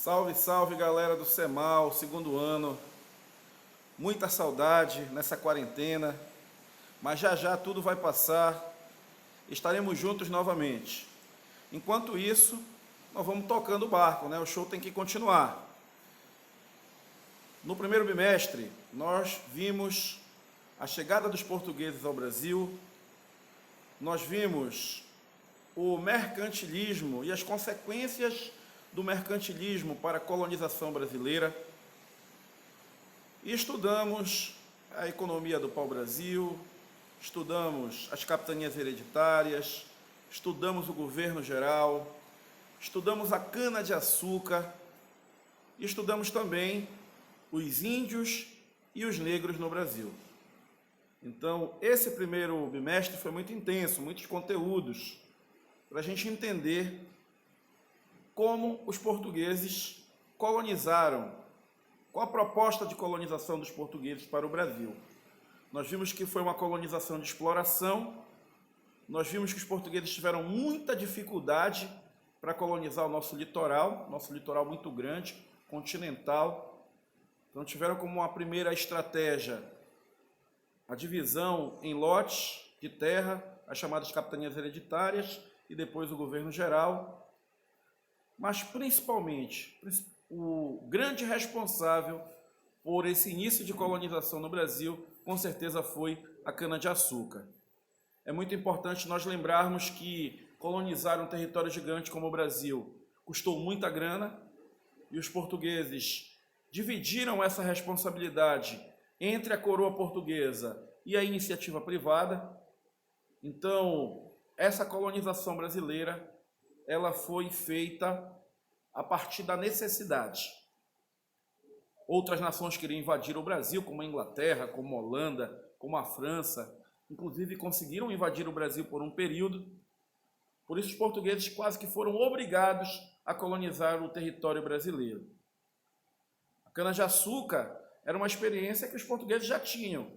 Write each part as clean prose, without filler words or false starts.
Salve, salve galera do CEMAL, segundo ano. Muita saudade nessa quarentena, mas já já tudo vai passar. Estaremos juntos novamente. Enquanto isso, nós vamos tocando o barco, né? O show tem que continuar. No primeiro bimestre, nós vimos a chegada dos portugueses ao Brasil, nós vimos o mercantilismo e as consequências do mercantilismo para a colonização brasileira, e estudamos a economia do pau-brasil, estudamos as capitanias hereditárias, estudamos o governo geral, estudamos a cana-de-açúcar, e estudamos também os índios e os negros no Brasil. Então, esse primeiro bimestre foi muito intenso, muitos conteúdos, para a gente entender como os portugueses colonizaram, qual a proposta de colonização dos portugueses para o Brasil. Nós vimos que foi uma colonização de exploração, nós vimos que os portugueses tiveram muita dificuldade para colonizar o nosso litoral muito grande, continental. Então tiveram como uma primeira estratégia a divisão em lotes de terra, as chamadas capitanias hereditárias, e depois o governo geral. Mas principalmente, o grande responsável por esse início de colonização no Brasil, com certeza foi a cana-de-açúcar. É muito importante nós lembrarmos que colonizar um território gigante como o Brasil custou muita grana, e os portugueses dividiram essa responsabilidade entre a coroa portuguesa e a iniciativa privada. Então, essa colonização brasileira, ela foi feita a partir da necessidade. Outras nações queriam invadir o Brasil, como a Inglaterra, como a Holanda, como a França, inclusive conseguiram invadir o Brasil por um período. Por isso os portugueses quase que foram obrigados a colonizar o território brasileiro. A cana-de-açúcar era uma experiência que os portugueses já tinham.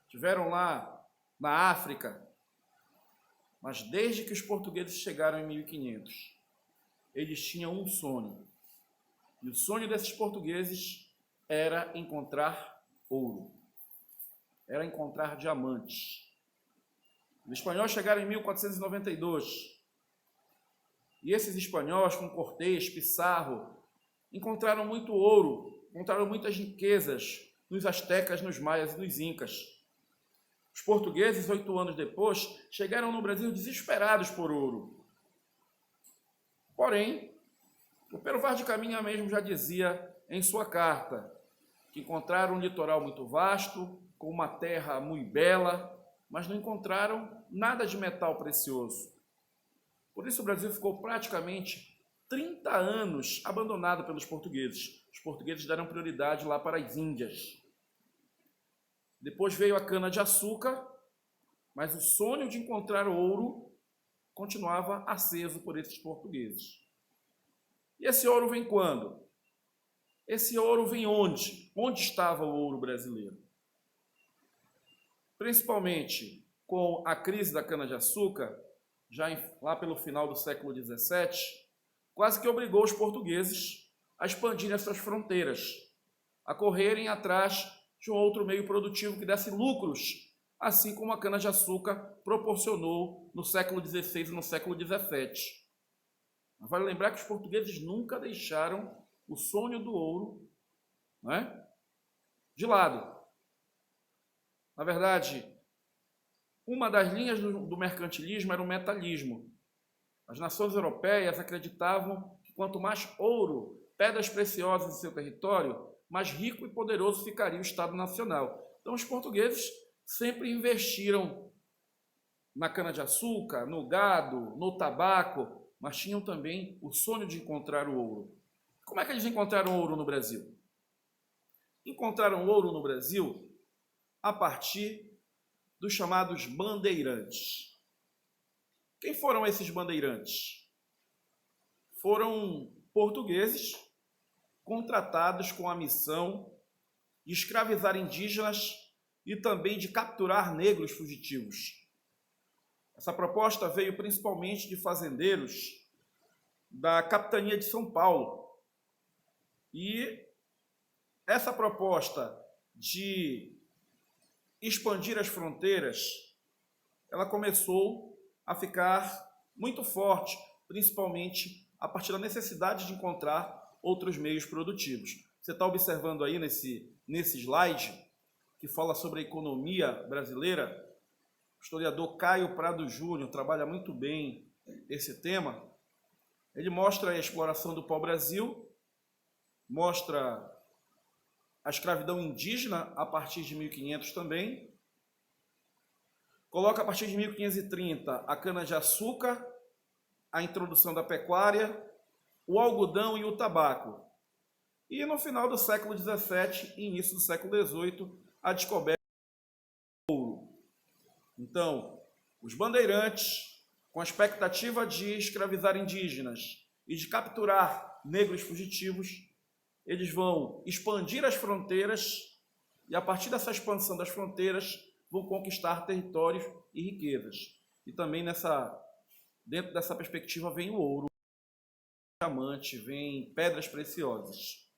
Tiveram lá na África, mas desde que os portugueses chegaram em 1500, eles tinham um sonho. E o sonho desses portugueses era encontrar ouro, era encontrar diamantes. Os espanhóis chegaram em 1492. E esses espanhóis, com Cortés, Pizarro, encontraram muito ouro, encontraram muitas riquezas nos astecas, nos maias e nos incas. Os portugueses, 8 anos depois, chegaram no Brasil desesperados por ouro. Porém, o Pero Vaz de Caminha mesmo já dizia em sua carta que encontraram um litoral muito vasto, com uma terra muito bela, mas não encontraram nada de metal precioso. Por isso o Brasil ficou praticamente 30 anos abandonado pelos portugueses. Os portugueses deram prioridade lá para as Índias. Depois veio a cana-de-açúcar, mas o sonho de encontrar ouro continuava aceso por esses portugueses. E esse ouro vem quando? Esse ouro vem onde? Onde estava o ouro brasileiro? Principalmente com a crise da cana-de-açúcar, lá pelo final do século XVII, quase que obrigou os portugueses a expandirem as suas fronteiras, a correrem atrás de um outro meio produtivo que desse lucros, assim como a cana-de-açúcar proporcionou no século XVI e no século XVII. Mas vale lembrar que os portugueses nunca deixaram o sonho do ouro, de lado. Na verdade, uma das linhas do mercantilismo era o metalismo. As nações europeias acreditavam que quanto mais ouro, pedras preciosas em seu território, mais rico e poderoso ficaria o Estado Nacional. Então os portugueses sempre investiram na cana-de-açúcar, no gado, no tabaco, mas tinham também o sonho de encontrar o ouro. Como é que eles encontraram ouro no Brasil? Encontraram ouro no Brasil a partir dos chamados bandeirantes. Quem foram esses bandeirantes? Foram portugueses contratados com a missão de escravizar indígenas e também de capturar negros fugitivos. Essa proposta veio principalmente de fazendeiros da capitania de São Paulo. E essa proposta de expandir as fronteiras, ela começou a ficar muito forte, principalmente a partir da necessidade de encontrar outros meios produtivos. Você está observando aí nesse slide, que fala sobre a economia brasileira, o historiador Caio Prado Júnior trabalha muito bem esse tema. Ele mostra a exploração do pau-brasil, mostra a escravidão indígena a partir de 1500 também, coloca a partir de 1530 a cana-de-açúcar, a introdução da pecuária, o algodão e o tabaco. E no final do século XVII e início do século XVIII, a descoberta do ouro. Então, os bandeirantes, com a expectativa de escravizar indígenas e de capturar negros fugitivos, eles vão expandir as fronteiras e, a partir dessa expansão das fronteiras, vão conquistar territórios e riquezas. E também dentro dessa perspectiva vem o ouro, o diamante, vem pedras preciosas.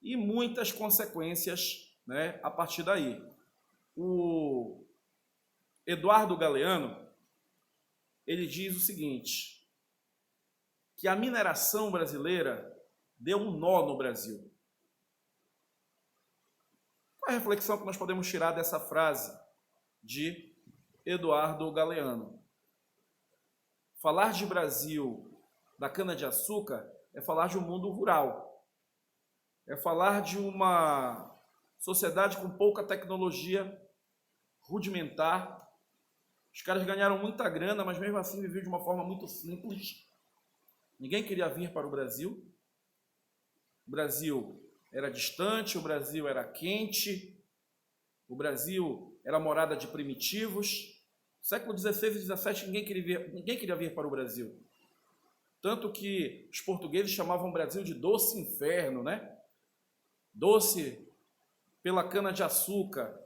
E muitas consequências, né, a partir daí. O Eduardo Galeano, ele diz o seguinte, que a mineração brasileira deu um nó no Brasil. Qual é a reflexão que nós podemos tirar dessa frase de Eduardo Galeano? Falar de Brasil, da cana-de-açúcar, é falar de um mundo rural. É falar de uma sociedade com pouca tecnologia, rudimentar. Os caras ganharam muita grana, mas mesmo assim viviam de uma forma muito simples. Ninguém queria vir para o Brasil. O Brasil era distante, o Brasil era quente, o Brasil era morada de primitivos. No século XVI e XVII ninguém queria vir para o Brasil. Tanto que os portugueses chamavam o Brasil de doce inferno, né? Doce pela cana-de-açúcar,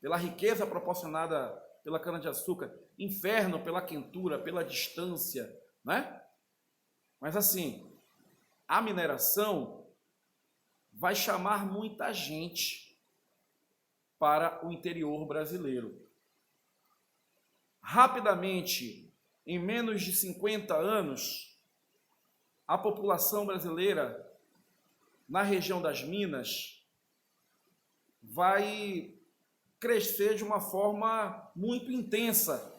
pela riqueza proporcionada pela cana-de-açúcar, inferno pela quentura, pela distância, né? Mas assim, a mineração vai chamar muita gente para o interior brasileiro. Rapidamente, em menos de 50 anos, a população brasileira na região das Minas vai crescer de uma forma muito intensa.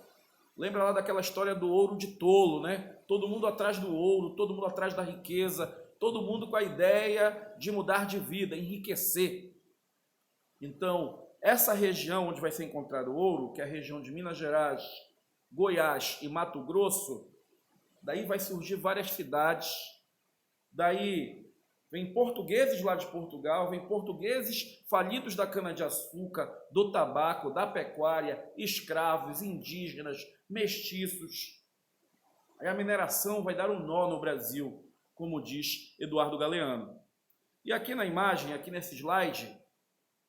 Lembra lá daquela história do ouro de tolo, né? Todo mundo atrás do ouro, todo mundo atrás da riqueza, todo mundo com a ideia de mudar de vida, enriquecer. Então, essa região onde vai ser encontrado o ouro, que é a região de Minas Gerais, Goiás e Mato Grosso, daí vai surgir várias cidades, daí vem portugueses lá de Portugal, vem portugueses falidos da cana-de-açúcar, do tabaco, da pecuária, escravos, indígenas, mestiços. Aí a mineração vai dar um nó no Brasil, como diz Eduardo Galeano. E aqui na imagem, aqui nesse slide,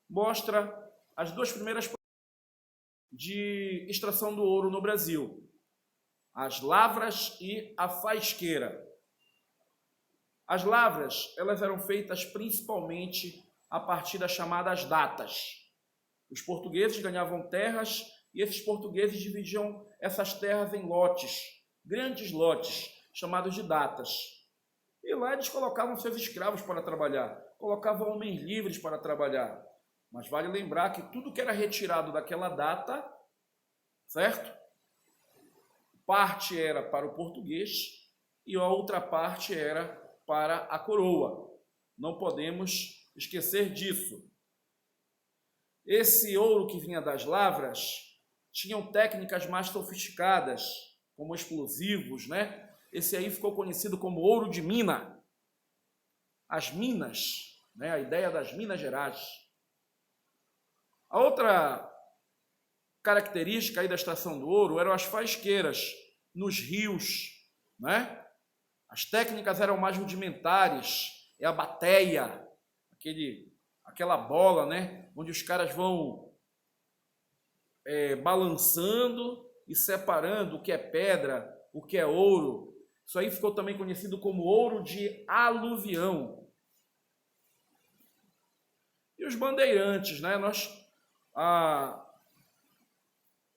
mostra as duas primeiras de extração do ouro no Brasil: as lavras e a faisqueira. As lavras, elas eram feitas principalmente a partir das chamadas datas. Os portugueses ganhavam terras e esses portugueses dividiam essas terras em lotes, grandes lotes, chamados de datas. E lá eles colocavam seus escravos para trabalhar, colocavam homens livres para trabalhar. Mas vale lembrar que tudo que era retirado daquela data, certo? Parte era para o português e a outra parte era para a coroa. Não podemos esquecer disso. Esse ouro que vinha das lavras tinham técnicas mais sofisticadas, como explosivos, né? Esse aí ficou conhecido como ouro de mina. As minas, né? A ideia das Minas Gerais. A outra característica aí da extração do ouro eram as faisqueiras nos rios, né? As técnicas eram mais rudimentares, é a bateia, aquela bola, né? Onde os caras vão balançando e separando o que é pedra, o que é ouro. Isso aí ficou também conhecido como ouro de aluvião. E os bandeirantes, né?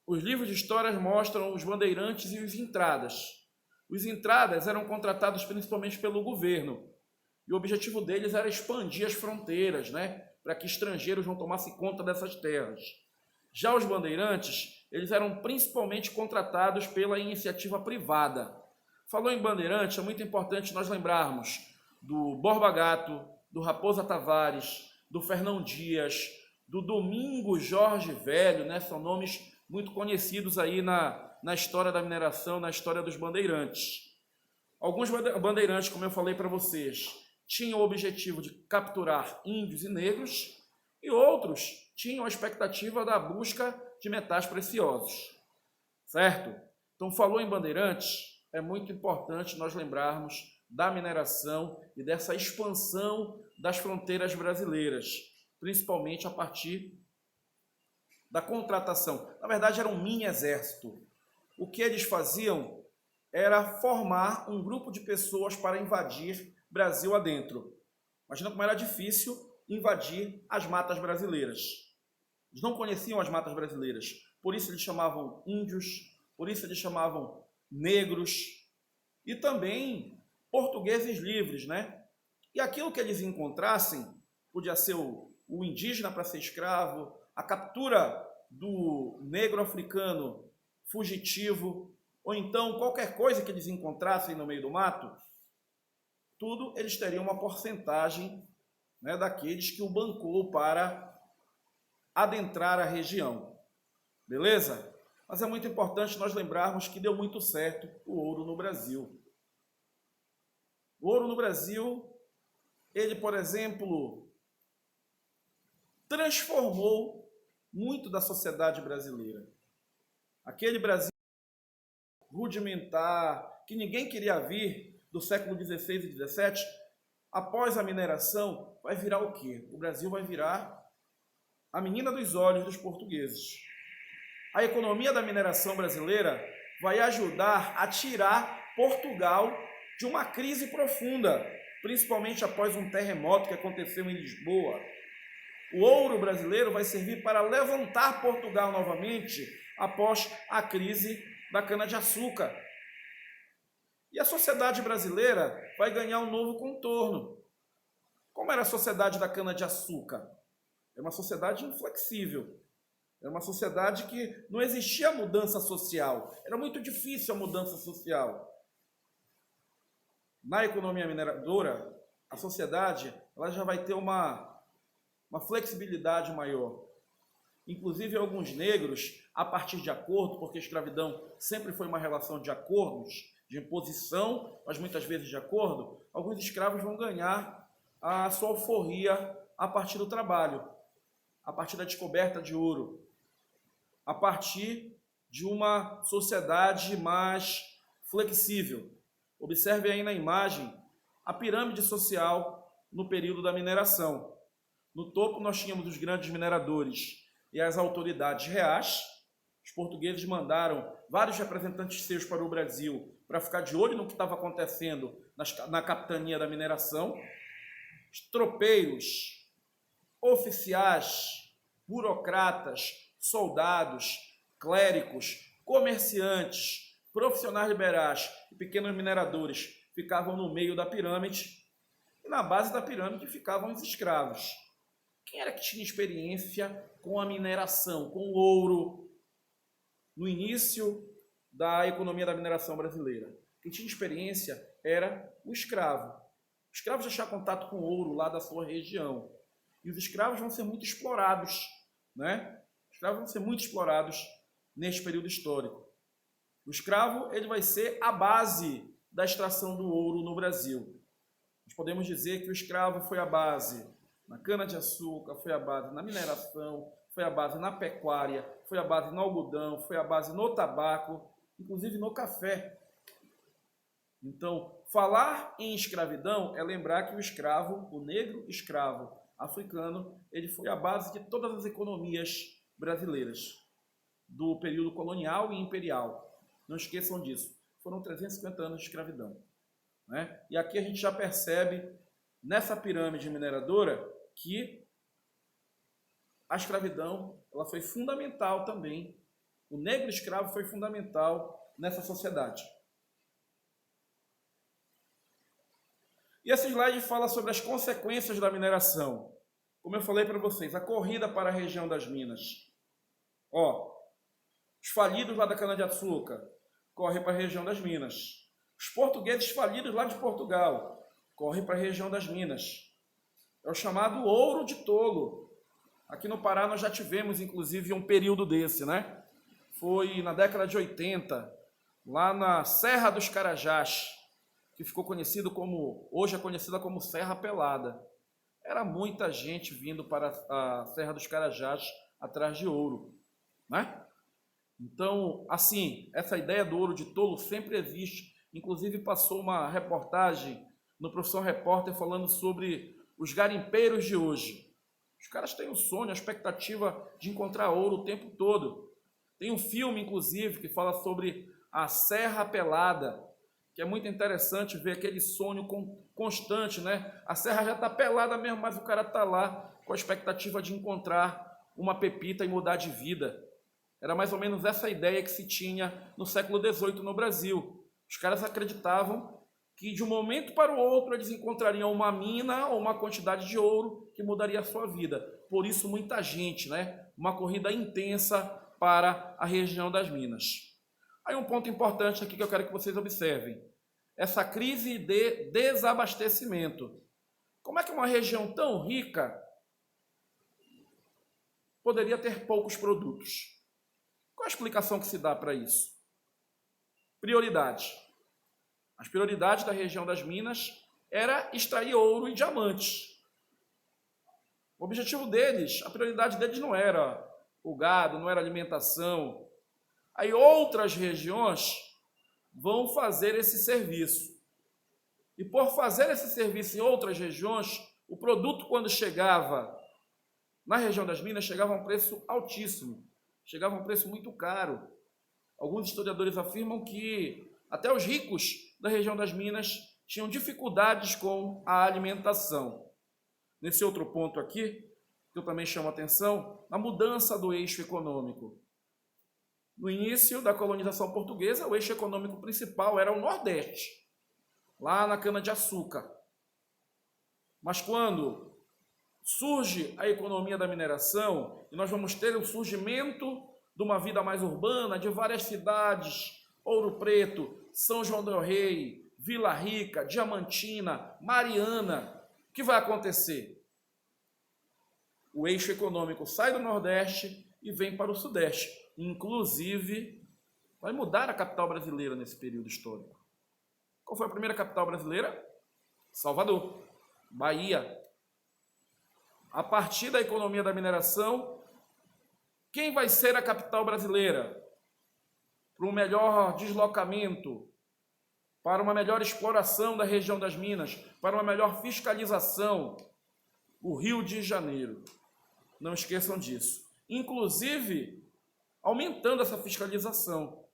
Os livros de histórias mostram os bandeirantes e os entradas. Os entradas eram contratados principalmente pelo governo, e o objetivo deles era expandir as fronteiras, né? Para que estrangeiros não tomassem conta dessas terras. Já os bandeirantes, eles eram principalmente contratados pela iniciativa privada. Falou em bandeirante, é muito importante nós lembrarmos do Borba Gato, do Raposa Tavares, do Fernão Dias, do Domingos Jorge Velho, né? São nomes muito conhecidos aí na história da mineração, na história dos bandeirantes. Alguns bandeirantes, como eu falei para vocês, tinham o objetivo de capturar índios e negros, e outros tinham a expectativa da busca de metais preciosos, certo? Então, falou em bandeirantes, é muito importante nós lembrarmos da mineração e dessa expansão das fronteiras brasileiras, principalmente a partir da contratação. Na verdade, era um mini exército. O que eles faziam era formar um grupo de pessoas para invadir Brasil adentro. Imagina como era difícil invadir as matas brasileiras. Eles não conheciam as matas brasileiras, por isso eles chamavam índios, por isso eles chamavam negros e também portugueses livres, né? E aquilo que eles encontrassem, podia ser o indígena para ser escravo, a captura do negro africano fugitivo, ou então qualquer coisa que eles encontrassem no meio do mato, tudo eles teriam uma porcentagem, né, daqueles que o bancou para adentrar a região. Beleza? Mas é muito importante nós lembrarmos que deu muito certo o ouro no Brasil. O ouro no Brasil, ele, por exemplo, transformou muito da sociedade brasileira. Aquele Brasil rudimentar, que ninguém queria vir, do século XVI e XVII, após a mineração, vai virar o quê? O Brasil vai virar a menina dos olhos dos portugueses. A economia da mineração brasileira vai ajudar a tirar Portugal de uma crise profunda, principalmente após um terremoto que aconteceu em Lisboa. O ouro brasileiro vai servir para levantar Portugal novamente após a crise da cana-de-açúcar. E a sociedade brasileira vai ganhar um novo contorno. Como era a sociedade da cana-de-açúcar? É uma sociedade inflexível. É uma sociedade que não existia mudança social. Era muito difícil a mudança social. Na economia mineradora, a sociedade ela já vai ter uma flexibilidade maior. Inclusive, alguns negros, a partir de acordo, porque a escravidão sempre foi uma relação de acordos, de imposição, mas muitas vezes de acordo, alguns escravos vão ganhar a sua alforria a partir do trabalho, a partir da descoberta de ouro, a partir de uma sociedade mais flexível. Observe aí na imagem a pirâmide social no período da mineração. No topo nós tínhamos os grandes mineradores e as autoridades reais. Os portugueses mandaram vários representantes seus para o Brasil para ficar de olho no que estava acontecendo na capitania da mineração. Os tropeiros, oficiais, burocratas, soldados, clérigos, comerciantes, profissionais liberais e pequenos mineradores ficavam no meio da pirâmide e na base da pirâmide ficavam os escravos. Quem era que tinha experiência com a mineração, com o ouro, no início da economia da mineração brasileira? Quem tinha experiência era o escravo. O escravo já tinha contato com o ouro lá da sua região. E os escravos vão ser muito explorados, né? Os escravos vão ser muito explorados neste período histórico. O escravo ele vai ser a base da extração do ouro no Brasil. Nós podemos dizer que o escravo foi a base na cana-de-açúcar, foi a base na mineração, foi a base na pecuária, foi a base no algodão, foi a base no tabaco, inclusive no café. Então, falar em escravidão é lembrar que o escravo, o negro escravo africano, ele foi a base de todas as economias brasileiras, do período colonial e imperial. Não esqueçam disso. Foram 350 anos de escravidão, né? E aqui a gente já percebe, nessa pirâmide mineradora, que a escravidão ela foi fundamental também. O negro escravo foi fundamental nessa sociedade. E esse slide fala sobre as consequências da mineração. Como eu falei para vocês, a corrida para a região das minas. Os falidos lá da cana-de-açúcar correm para a região das minas. Os portugueses falidos lá de Portugal correm para a região das minas. É o chamado ouro de tolo. Aqui no Pará nós já tivemos, inclusive, um período desse, né? Foi na década de 80, lá na Serra dos Carajás, que ficou conhecido como, hoje é conhecida como Serra Pelada. Era muita gente vindo para a Serra dos Carajás atrás de ouro, né? Então, assim, essa ideia do ouro de tolo sempre existe. Inclusive, passou uma reportagem no Profissão Repórter falando sobre os garimpeiros de hoje. Os caras têm o sonho, a expectativa de encontrar ouro o tempo todo. Tem um filme, inclusive, que fala sobre a Serra Pelada, que é muito interessante ver aquele sonho constante, né? A serra já está pelada mesmo, mas o cara está lá com a expectativa de encontrar uma pepita e mudar de vida. Era mais ou menos essa ideia que se tinha no século XVIII no Brasil. Os caras acreditavam que de um momento para o outro eles encontrariam uma mina ou uma quantidade de ouro que mudaria a sua vida. Por isso muita gente, né? Uma corrida intensa para a região das minas. Aí um ponto importante aqui que eu quero que vocês observem. Essa crise de desabastecimento. Como é que uma região tão rica poderia ter poucos produtos? Qual a explicação que se dá para isso? Prioridade. As prioridades da região das minas era extrair ouro e diamantes. O objetivo deles, a prioridade deles não era o gado, não era a alimentação. Aí outras regiões vão fazer esse serviço. E por fazer esse serviço em outras regiões, o produto quando chegava na região das minas chegava a um preço altíssimo, chegava a um preço muito caro. Alguns historiadores afirmam que até os ricos da região das minas tinham dificuldades com a alimentação. Nesse outro ponto aqui, que eu também chamo a atenção, a mudança do eixo econômico. No início da colonização portuguesa, o eixo econômico principal era o Nordeste, lá na cana-de-açúcar. Mas quando surge a economia da mineração, e nós vamos ter o surgimento de uma vida mais urbana, de várias cidades, Ouro Preto, São João del Rei, Vila Rica, Diamantina, Mariana, o que vai acontecer? O eixo econômico sai do Nordeste e vem para o Sudeste. Inclusive, vai mudar a capital brasileira nesse período histórico. Qual foi a primeira capital brasileira? Salvador, Bahia. A partir da economia da mineração, quem vai ser a capital brasileira? Para um melhor deslocamento, para uma melhor exploração da região das minas, para uma melhor fiscalização, o Rio de Janeiro. Não esqueçam disso. Inclusive, aumentando essa fiscalização.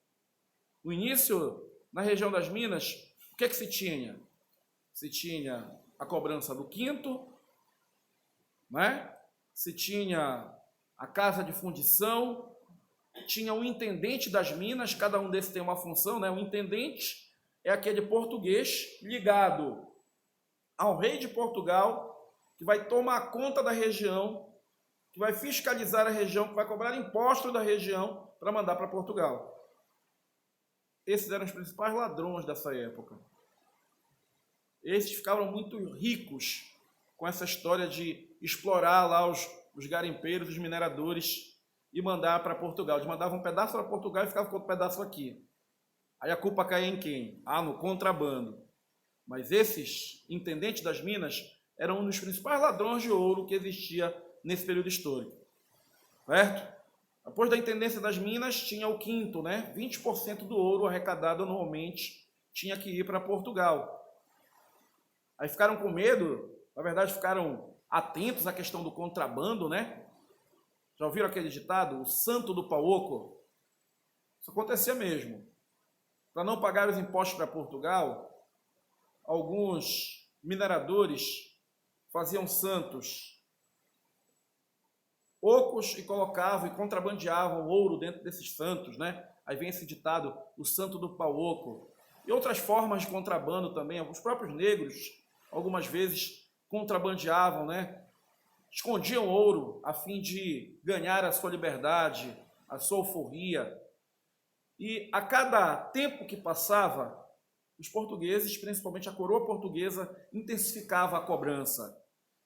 No início, na região das minas, o que é que se tinha? Se tinha a cobrança do quinto, né? Se tinha a casa de fundição, tinha o intendente das minas, cada um desses tem uma função, né? O intendente é aquele português ligado ao rei de Portugal, que vai tomar conta da região, que vai fiscalizar a região, que vai cobrar impostos da região para mandar para Portugal. Esses eram os principais ladrões dessa época. Esses ficaram muito ricos com essa história de explorar lá os garimpeiros, os mineradores e mandar para Portugal. Eles mandavam um pedaço para Portugal e ficavam com outro pedaço aqui. Aí a culpa caía em quem? No contrabando. Mas esses intendentes das minas eram um dos principais ladrões de ouro que existia nesse período histórico. Certo? Depois da intendência das minas, tinha o quinto, né? 20% do ouro arrecadado anualmente tinha que ir para Portugal. Aí ficaram com medo, na verdade ficaram atentos à questão do contrabando, né? Já ouviram aquele ditado? O santo do pau oco? Isso acontecia mesmo. Para não pagar os impostos para Portugal, alguns mineradores faziam santos ocos e colocavam e contrabandeavam ouro dentro desses santos, né? Aí vem esse ditado, o santo do pau oco. E outras formas de contrabando também, os próprios negros, algumas vezes, contrabandeavam, né? Escondiam ouro a fim de ganhar a sua liberdade, a sua alforria. E a cada tempo que passava, os portugueses, principalmente a coroa portuguesa, intensificava a cobrança.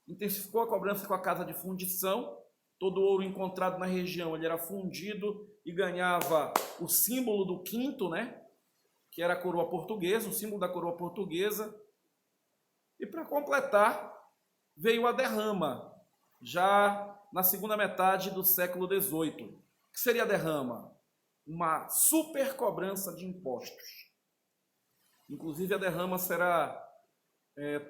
Intensificou a cobrança com a casa de fundição. Todo o ouro encontrado na região ele era fundido e ganhava o símbolo do quinto, né? Que era a coroa portuguesa, o símbolo da coroa portuguesa. E para completar, veio a derrama, já na segunda metade do século XVIII. O que seria a derrama? Uma super cobrança de impostos. Inclusive, a derrama será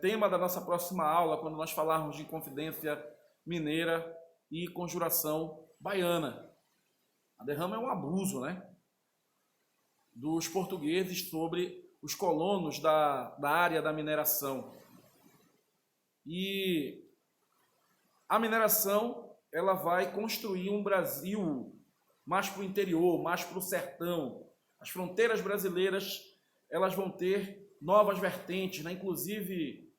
tema da nossa próxima aula, quando nós falarmos de Inconfidência Mineira e Conjuração Baiana. A derrama é um abuso, né, dos portugueses sobre os colonos da área da mineração. E a mineração ela vai construir um Brasil mais para o interior, mais para o sertão. As fronteiras brasileiras elas vão ter novas vertentes, né? Inclusive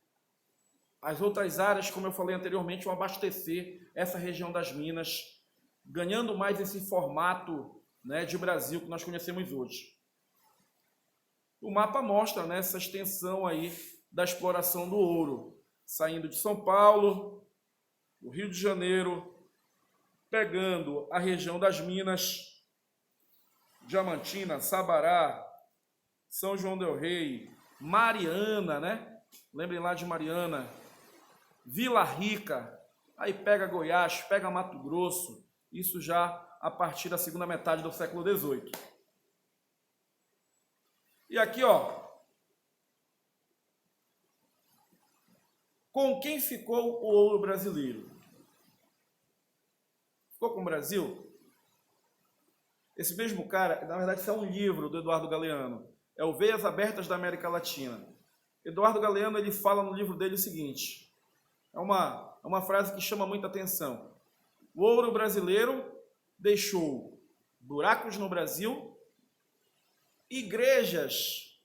as outras áreas, como eu falei anteriormente, vão abastecer essa região das minas, ganhando mais esse formato, né, de Brasil que nós conhecemos hoje. O mapa mostra, né, essa extensão aí da exploração do ouro, saindo de São Paulo, do Rio de Janeiro, pegando a região das Minas, Diamantina, Sabará, São João del Rei, Mariana, né? Lembrem lá de Mariana, Vila Rica, aí pega Goiás, pega Mato Grosso, isso já a partir da segunda metade do século XVIII. E aqui, ó, com quem ficou o ouro brasileiro? Ficou com o Brasil? Esse mesmo cara, na verdade, isso é um livro do Eduardo Galeano, é o Veias Abertas da América Latina. Eduardo Galeano ele fala no livro dele o seguinte, é uma frase que chama muita atenção. O ouro brasileiro deixou buracos no Brasil, igrejas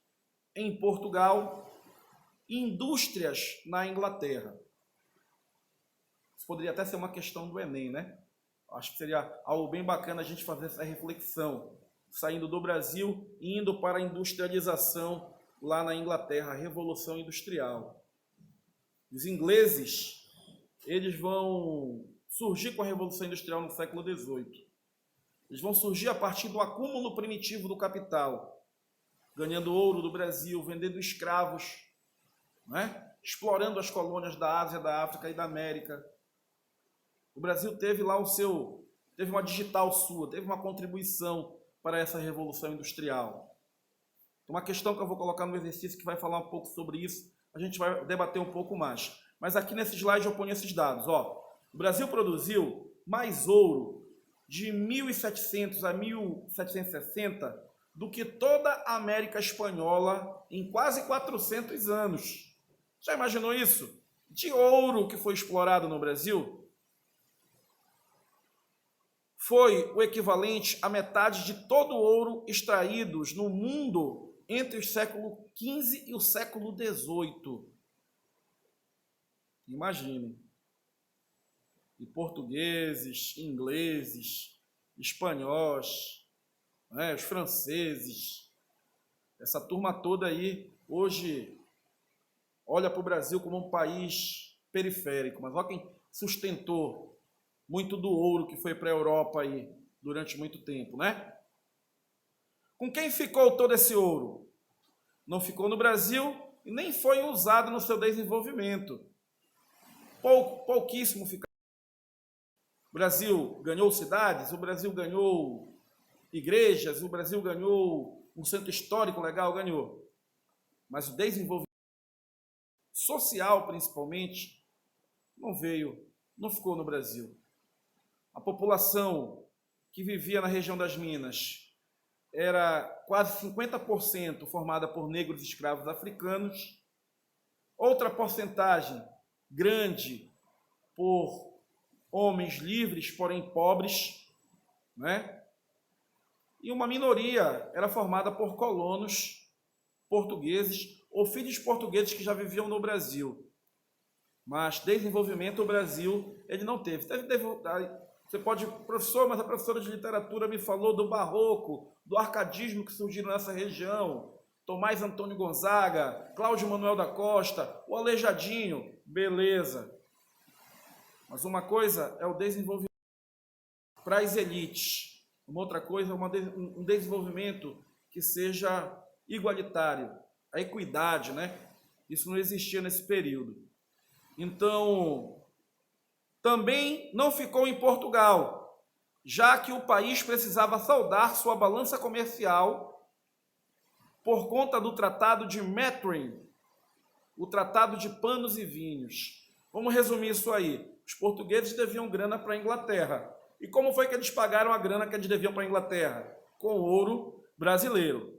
em Portugal, indústrias na Inglaterra. Isso poderia até ser uma questão do Enem, né? Acho que seria algo bem bacana a gente fazer essa reflexão, saindo do Brasil e indo para a industrialização lá na Inglaterra, a Revolução Industrial. Os ingleses, eles vão surgir com a Revolução Industrial no século XVIII. Eles vão surgir a partir do acúmulo primitivo do capital, ganhando ouro do Brasil, vendendo escravos, né? Explorando as colônias da Ásia, da África e da América. O Brasil teve lá teve uma digital sua, teve uma contribuição para essa Revolução Industrial. Uma questão que eu vou colocar no exercício que vai falar um pouco sobre isso, a gente vai debater um pouco mais. Mas aqui nesse slide eu ponho esses dados. Ó. O Brasil produziu mais ouro de 1700 a 1760 do que toda a América Espanhola em quase 400 anos. Já imaginou isso? De ouro que foi explorado no Brasil? Foi o equivalente à metade de todo o ouro extraídos no mundo entre o século XV e o século XVIII. Imaginem. E portugueses, ingleses, espanhóis, né, os franceses, essa turma toda aí, hoje, olha para o Brasil como um país periférico, mas olha quem sustentou muito do ouro que foi para a Europa aí durante muito tempo, né? Com quem ficou todo esse ouro? Não ficou no Brasil e nem foi usado no seu desenvolvimento. Pouquíssimo ficou. O Brasil ganhou cidades, o Brasil ganhou igrejas, o Brasil ganhou um centro histórico legal, ganhou. Mas o desenvolvimento social, principalmente, não ficou no Brasil. A população que vivia na região das Minas era quase 50% formada por negros escravos africanos, outra porcentagem grande por homens livres, porém pobres, né? E uma minoria era formada por colonos portugueses ou filhos de portugueses que já viviam no Brasil. Mas desenvolvimento o Brasil ele não teve. Você pode, professor, mas a professora de literatura me falou do barroco, do arcadismo que surgiram nessa região. Tomás Antônio Gonzaga, Cláudio Manuel da Costa, o Aleijadinho, beleza. Mas uma coisa é o desenvolvimento para as elites, uma outra coisa é um desenvolvimento que seja igualitário, a equidade, né? Isso não existia nesse período. Então, também não ficou em Portugal, já que o país precisava saldar sua balança comercial por conta do Tratado de Methuen, o Tratado de Panos e Vinhos. Vamos resumir isso aí. Os portugueses deviam grana para a Inglaterra. E como foi que eles pagaram a grana que eles deviam para a Inglaterra? Com ouro brasileiro.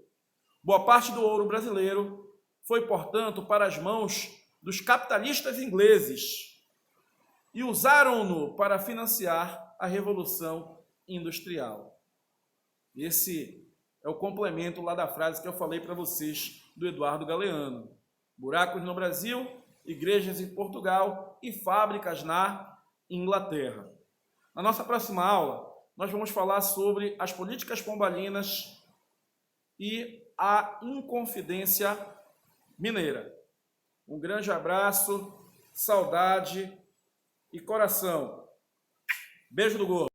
Boa parte do ouro brasileiro foi, portanto, para as mãos dos capitalistas ingleses e usaram-no para financiar a Revolução Industrial. Esse é o complemento lá da frase que eu falei para vocês do Eduardo Galeano. Buracos no Brasil, igrejas em Portugal e fábricas na Inglaterra. Na nossa próxima aula, nós vamos falar sobre as políticas pombalinas e a Inconfidência Mineira. Um grande abraço, saudade e coração. Beijo do gordo.